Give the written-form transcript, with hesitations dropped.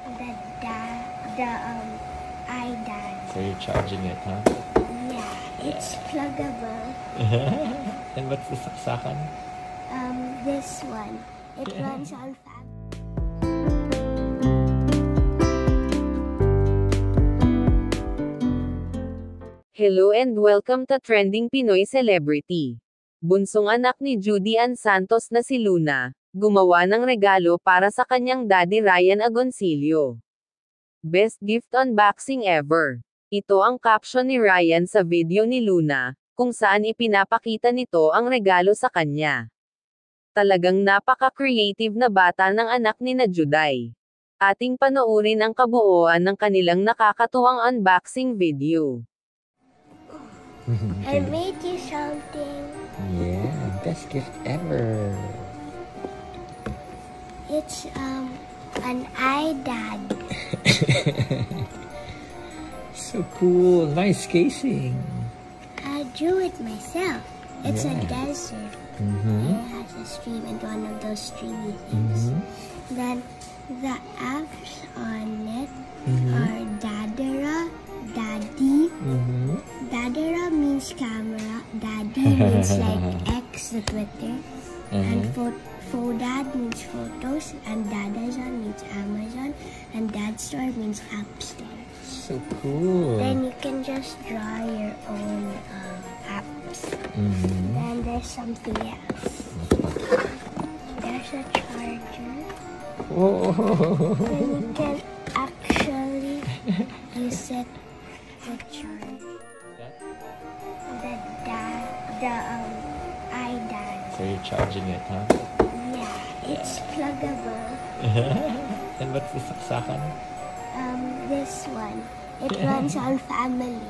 the iDad. So you're charging it, huh? Yeah, it's pluggable. And what's the saksakan? This one. It runs on fab. Hello and welcome to Trending Pinoy Celebrity. Bunsong anak ni Judy Ann Santos na si Luna, gumawa ng regalo para sa kanyang daddy Ryan Agoncillo. Best gift unboxing ever. Ito ang caption ni Ryan sa video ni Luna, kung saan ipinapakita nito ang regalo sa kanya. Talagang napaka-creative na bata ng anak ni na Juday. Ating panoorin ang kabuuan ng kanilang nakakatuwang unboxing video. I made you something. Yeah, best gift ever. It's an iDad. So cool, nice casing. I drew it myself. It's a desert. It has a stream and one of those streamy things. Then the apps on it are Dadera, Daddy. Dadera means camera. Daddy means like X, the Twitter. And Fodad means photos. And Dadazon means Amazon. And Dadstore means App Store. So cool. Then you can just draw your own apps. Then there's something else. There's a charger. Whoa. Then you can actually use it to charge the iDad. So you're charging it, huh? Yeah, it's pluggable. And what's the saksakan? This one. It runs on family.